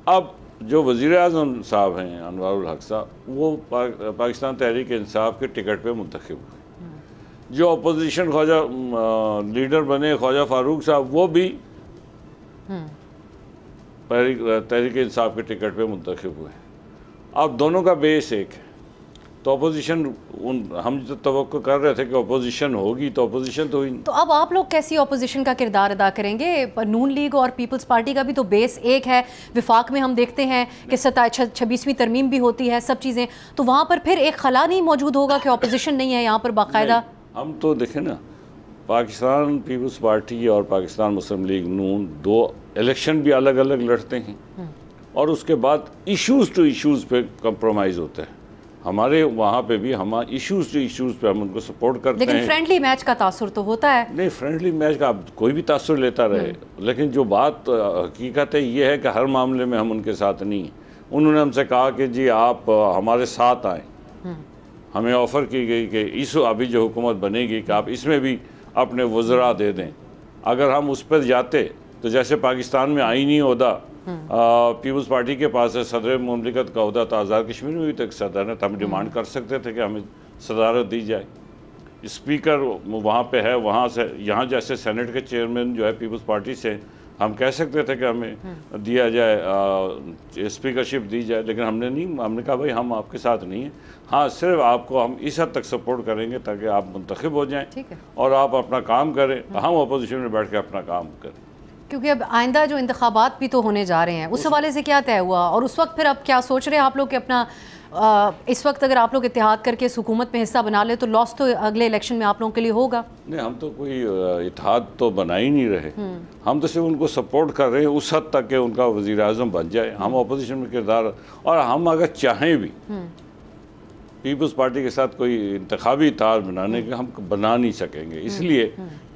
अब जो वज़ीर आज़म साहब हैं अनवारुल हक साहब, वो पाकिस्तान तहरीक इंसाफ के टिकट पे मुंतखब हुए। जो अपोजिशन ख्वाजा लीडर बने ख्वाजा फारूक साहब, वो भी तहरीक इंसाफ के टिकट पे मुंतखब हुए। अब दोनों का बेस एक है, तो अपोजिशन हम जो तवक्को कर रहे थे कि अपोजिशन होगी, तो अपोजिशन तो हुई। तो अब आप लोग कैसी अपोजिशन का किरदार अदा करेंगे? नून लीग और पीपल्स पार्टी का भी तो बेस एक है। विफाक में हम देखते हैं कि 26वीं तरमीम भी होती है, सब चीज़ें, तो वहाँ पर फिर एक खला नहीं मौजूद होगा कि अपोजिशन नहीं है यहाँ पर बाकायदा? हम तो देखें ना, पाकिस्तान पीपल्स पार्टी और पाकिस्तान मुस्लिम लीग नून 2 इलेक्शन भी अलग अलग लड़ते हैं और उसके बाद इश्यूज़ टू इश्यूज़ पे कंप्रोमाइज़ होते हैं। हमारे वहाँ पे भी हम इश्यूज़ टू इश्यूज़ पे हम उनको सपोर्ट करते हैं। लेकिन फ्रेंडली मैच का तासुर तो होता है। नहीं, फ्रेंडली मैच का कोई भी तासुर लेता रहे, लेकिन जो बात हकीकत है ये है कि हर मामले में हम उनके साथ नहीं। उन्होंने हमसे कहा कि जी आप हमारे साथ आएँ, हमें ऑफ़र की गई कि इस अभी जो हुकूमत बनेगी कि आप इसमें भी अपने वज़रा दे दें। अगर हम उस पर जाते तो जैसे पाकिस्तान में आईनी ओहदा पीपल्स पार्टी के पास है, सदर मुमलिकत का ओहदा, तो आज़ाद कश्मीर में भी तक सदर है, तो हम डिमांड कर सकते थे कि हमें सदारत दी जाए। स्पीकर वहाँ पे है, वहाँ से यहाँ जैसे सेनेट के चेयरमैन जो है पीपल्स पार्टी से, हम कह सकते थे कि हमें दिया जाए, स्पीकरशिप दी जाए, लेकिन हमने नहीं। हमने कहा भाई हम आपके साथ नहीं हैं, हाँ सिर्फ आपको हम इस हद तक सपोर्ट करेंगे ताकि आप मुंतखब हो जाएं और आप अपना काम करें, हम अपोजिशन में बैठ के अपना काम करें। क्योंकि अब आइंदा जो इंतखाबात भी तो होने जा रहे हैं, उस हवाले से क्या तय हुआ और उस वक्त फिर अब क्या सोच रहे हैं आप लोग कि अपना इस वक्त अगर आप लोग इत्तेहाद करके इस हुकूमत में हिस्सा बना ले तो लॉस तो अगले इलेक्शन में आप लोगों के लिए होगा? नहीं, हम तो कोई इत्तेहाद तो बना ही नहीं रहे, हम तो सिर्फ उनको सपोर्ट कर रहे हैं उस हद तक कि उनका वज़ीर आज़म बन जाए। हम अपोजिशन में किरदार, और हम अगर चाहें भी पीपल्स पार्टी के साथ कोई इंतखाबी इत्तेहाद बनाने के हम बना नहीं सकेंगे, इसलिए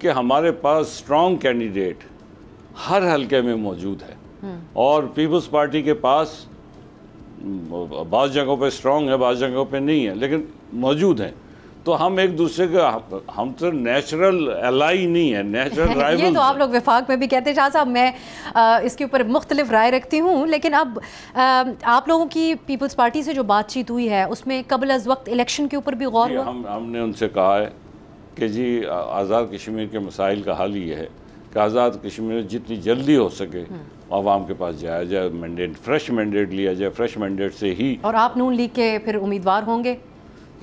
कि हमारे पास स्ट्रॉन्ग कैंडिडेट हर हलके में मौजूद है और पीपल्स पार्टी के पास बाज़ जगहों पे स्ट्रॉन्ग है, बाज़ जगहों पे नहीं है, लेकिन मौजूद हैं। तो हम एक दूसरे का, हम तो नेचुरल एलाई नहीं है, नेचुरल राइवल्स। ये तो आप लोग विफाक में भी कहते हैं। शाह साहब, मैं इसके ऊपर मुख्तलिफ राय रखती हूँ, लेकिन अब आप लोगों की पीपल्स पार्टी से जो बातचीत हुई है उसमें कबल अज़ वक्त इलेक्शन के ऊपर भी गौर हुआ? हमने उनसे कहा है कि जी आज़ाद कश्मीर के मसाइल का हल ये है कि आज़ाद कश्मीर जितनी जल्दी हो सके आवाम के पास जाया जाए, मैंडेट, फ्रेश मैंडेट लिया जाए, फ्रेश मैंडेट से ही। और आप नून लीग के फिर उम्मीदवार होंगे?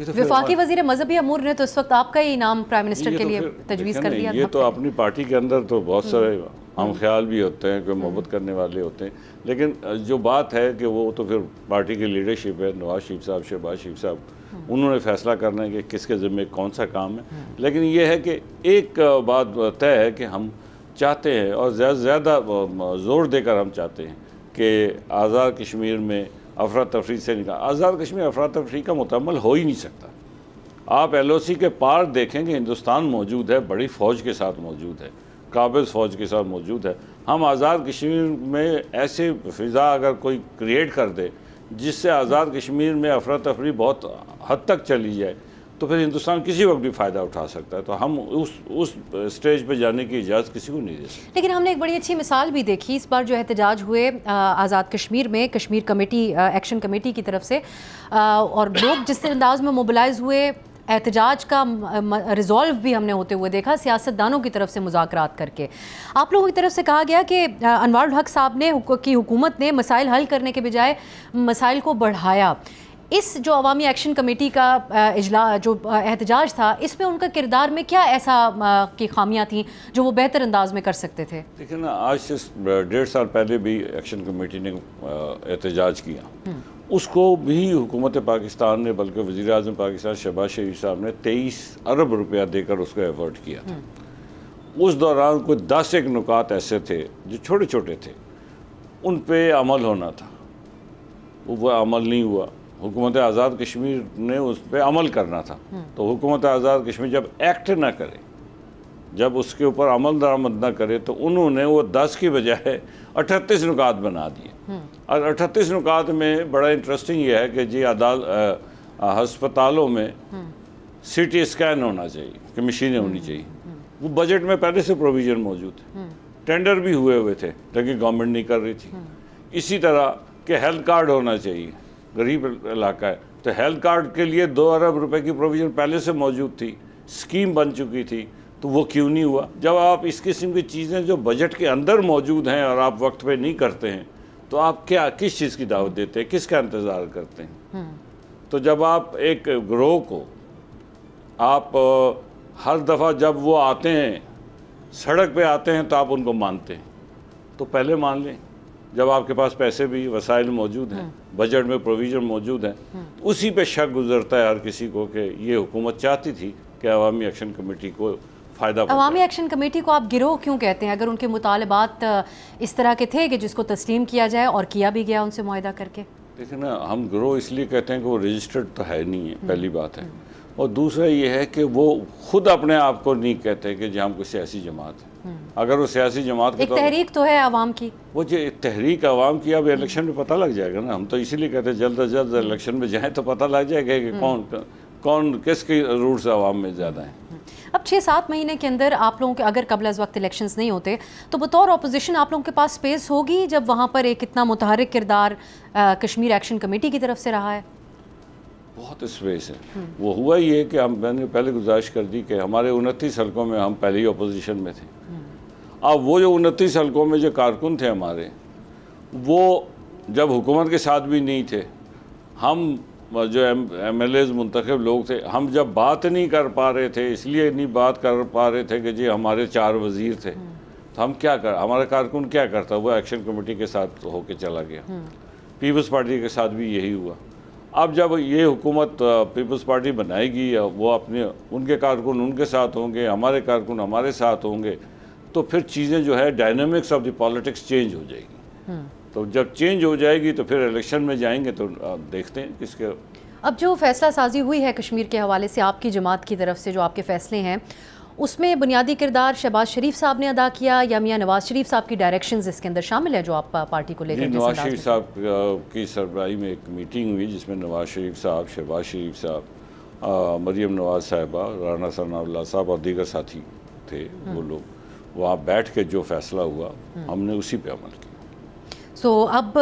विफाकी वज़ीर मज़हबी अमूर ने तो इस वक्त आपका ही नाम प्राइम मिनिस्टर के लिए तजवीज़ कर दिया। ये तो अपनी पार्टी के अंदर तो बहुत सारे हम ख्याल भी होते हैं, कोई मोहब्बत करने वाले होते हैं, लेकिन जो बात है कि वो तो फिर पार्टी की लीडरशिप है, नवाज शरीफ साहब, शहबाज शरीफ साहब, उन्होंने फैसला करना है कि किसके ज़िम्मे कौन सा काम है। लेकिन ये है कि एक बात तय है कि हम चाहते हैं और ज़्यादा ज़ोर देकर हम चाहते हैं कि आज़ाद कश्मीर में अफरा तफरी से निकाल। आज़ाद कश्मीर अफरा तफरी का मुकम्मल हो ही नहीं सकता। आप LOC के पार देखेंगे, हिंदुस्तान मौजूद है, बड़ी फ़ौज के साथ मौजूद है, काबिल फ़ौज के साथ मौजूद है, हम आज़ाद कश्मीर में ऐसे फ़िज़ा अगर कोई क्रिएट कर दे जिससे आज़ाद कश्मीर में अफरा तफरी बहुत हद तक चली जाए, तो फिर हिंदुस्तान किसी वक्त भी फ़ायदा उठा सकता है। तो हम उस स्टेज पे जाने की इजाज़त किसी को नहीं दे सकते। लेकिन हमने एक बड़ी अच्छी मिसाल भी देखी इस बार जो एहतजाज हुए आज़ाद कश्मीर में, कश्मीर कमेटी एक्शन कमेटी की तरफ से, और लोग जिस अंदाज में मोबिलाइज हुए, एहतजाज का रिजॉल्व भी हमने होते हुए देखा सियासतदानों की तरफ से मुज़ाकरात करके। आप लोगों की तरफ से कहा गया कि अनवारुल हक साहब ने की हुकूमत ने मसाइल हल करने के बजाय मसाइल को बढ़ाया। इस जो अवामी एक्शन कमेटी का जो एहतजाज था, इसमें उनका किरदार में क्या ऐसा की खामियां थी जो वो बेहतर अंदाज में कर सकते थे? देखिए ना, आज से 1.5 साल पहले भी एक्शन कमेटी ने एहतजाज किया, उसको भी हुकूमत पाकिस्तान ने, बल्कि वज़ीर आज़म पाकिस्तान शहबाज शरीफ साहब ने 23 अरब रुपया देकर उसको एवर्ट किया था। उस दौरान कोई 10 एक नुकात ऐसे थे जो छोटे छोटे थे, उन पे अमल होना था, वो अमल नहीं हुआ। हुकूमत आज़ाद कश्मीर ने उस पर अमल करना था, तो हुकूमत आज़ाद कश्मीर जब एक्ट ना करे, जब उसके ऊपर अमल दरामद ना करे, तो उन्होंने वो 10 की बजाय 38 नुकात बना दिए। और 38 नुकात में बड़ा इंटरेस्टिंग ये है कि जी हस्पतालों में CT स्कैन होना चाहिए कि मशीनें होनी चाहिए। वो बजट में पहले से प्रोविज़न मौजूद है, टेंडर भी हुए थे, लेकिन गवर्नमेंट नहीं कर रही थी। इसी तरह के हेल्थ कार्ड होना चाहिए, गरीब इलाका है तो हेल्थ कार्ड के लिए 2 अरब रुपए की प्रोविज़न पहले से मौजूद थी, स्कीम बन चुकी थी, तो वो क्यों नहीं हुआ? जब आप इस किस्म की चीज़ें जो बजट के अंदर मौजूद हैं और आप वक्त पे नहीं करते हैं, तो आप किस चीज़ की दावत देते हैं, किसका इंतज़ार करते हैं? तो जब आप एक ग्रोह को आप हर दफ़ा जब वो आते हैं, सड़क पे आते हैं, तो आप उनको मानते हैं, तो पहले मान लें। जब आपके पास पैसे भी, वसाइल मौजूद हैं, बजट में प्रोविज़न मौजूद है, उसी पे शक गुजरता है हर किसी को कि ये हुकूमत चाहती थी कि अवामी एक्शन कमेटी को फ़ायदा। अवामी एक्शन कमेटी को आप गिरोह क्यों कहते हैं, अगर उनके मुतालबात इस तरह के थे कि जिसको तस्लीम किया जाए और किया भी गया उनसे मुआहदा करके? देखिए ना, हम गिरोह इसलिए कहते हैं कि वो रजिस्टर्ड तो है नहीं है, पहली बात है, और दूसरा ये है कि वो खुद अपने आप को नहीं कहते कि जी हम कोई सियासी जमात है। अगर वो सियासी जमात एक तहरीक तो है आवाम की, वो जो तहरीक आवाम की, अब इलेक्शन में पता लग जाएगा ना। हम तो इसीलिए कहते हैं जल्द अज जल्द इलेक्शन में जाएँ तो पता लग जाएगा कि कौन किसके रूट्स आवाम में ज़्यादा हैं। अब 6-7 महीने के अंदर आप लोगों के, अगर कबल अज़ वक्त इलेक्शंस नहीं होते, तो बतौर अपोजिशन आप लोगों के पास स्पेस होगी जब वहाँ पर एक इतना मुतहरिक किरदार कश्मीर एक्शन कमेटी की तरफ से रहा है? बहुत स्पेस है। वो हुआ ये कि मैंने पहले गुजारिश कर दी कि हमारे 29 हल्कों में हम पहले ही अपोजिशन में थे। अब वो जो 29 हल्कों में जो कारकुन थे हमारे, वो जब हुकूमत के साथ भी नहीं थे, हम जो MLAs मुंतखब लोग थे, हम जब बात नहीं कर पा रहे थे, इसलिए नहीं बात कर पा रहे थे कि जी हमारे 4 वज़ीर थे, तो हम क्या कर, हमारा कारकुन क्या करता? वो एक्शन कमेटी के साथ होके चला गया। पीपल्स पार्टी के साथ भी यही हुआ। अब जब ये हुकूमत पीपल्स पार्टी बनाएगी, वो अपने उनके कारकुन उनके साथ होंगे, हमारे कारकुन हमारे साथ होंगे, तो फिर चीज़ें जो है dynamics of the politics change हो जाएगी। तो जब चेंज हो जाएगी तो फिर इलेक्शन में जाएंगे तो देखते हैं किसके। अब जो फैसला साजी हुई है कश्मीर के हवाले से आपकी जमात की तरफ से, जो आपके फ़ैसले हैं, उसमें बुनियादी किरदार शहबाज शरीफ साहब ने अदा किया या मियाँ नवाज शरीफ साहब की डायरेक्शंस इसके अंदर शामिल है जो आप पार्टी को लेकर? नवाज शरीफ साहब की सरबराही में एक मीटिंग हुई जिसमें नवाज शरीफ साहब, शहबाज शरीफ साहब, मरीम नवाज साहिबा, राना सनाउल्लाह साहब और दीगर साथी थे। वो लोग वहाँ बैठ के जो फैसला हुआ हमने उसी पे अमल किया। सो अब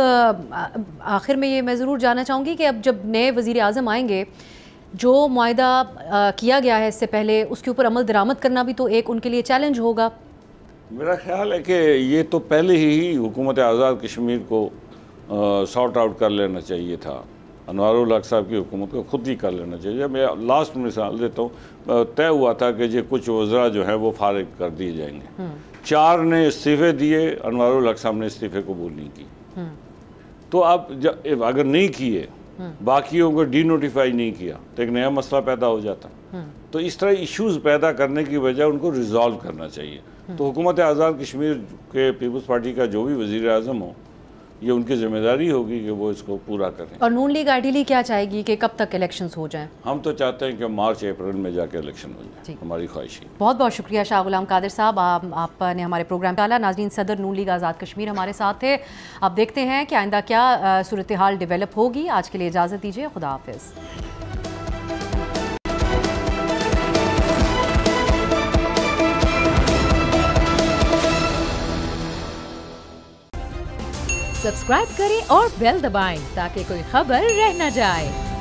आखिर में ये मैं ज़रूर जानना चाहूँगी कि अब जब नए वज़ीर आज़म आएंगे, जो मुआहदा किया गया है इससे पहले, उसके ऊपर अमल दरामद करना भी तो एक उनके लिए चैलेंज होगा। मेरा ख्याल है कि ये तो पहले ही हुकूमत आज़ाद कश्मीर को सॉर्ट आउट कर लेना चाहिए था। अनवारुल हक साहब की हुकूमत को खुद ही कर लेना चाहिए। मैं लास्ट मिसाल देता हूँ, तय हुआ था कि ये कुछ वज़रा जो है वो फारिग कर दिए जाएंगे। 4 ने इस्तीफ़े दिए, अनवारुल हक साहब ने इस्तीफ़े कबूल नहीं की। तो अब अगर नहीं किए, बाकियों को डी नोटिफाई नहीं किया, तो एक नया मसला पैदा हो जाता। तो इस तरह इश्यूज़ पैदा करने की बजाय उनको रिजॉल्व करना चाहिए। तो हुकूमत आज़ाद कश्मीर के पीपल्स पार्टी का जो भी वज़ीर आज़म हो, ये उनकी जिम्मेदारी होगी कि वो इसको पूरा करें। और नून लीग आइडियली क्या चाहेगी कि कब तक इलेक्शंस हो जाएं? हम तो चाहते हैं कि मार्च अप्रैल में जाके इलेक्शन हो जाए, हमारी ख्वाहिश है। बहुत बहुत शुक्रिया शाह गुलाम कादिर साहब, आपने हमारे प्रोग्राम डाला। नाज़रीन, सदर नून लीग आज़ाद कश्मीर हमारे साथ थे। अब देखते हैं कि आइंदा क्या सूरत हाल डेवलप होगी। आज के लिए इजाज़त दीजिए, खुदा हाफिज़। सब्सक्राइब करें और बेल दबाएं ताकि कोई खबर रह न जाए।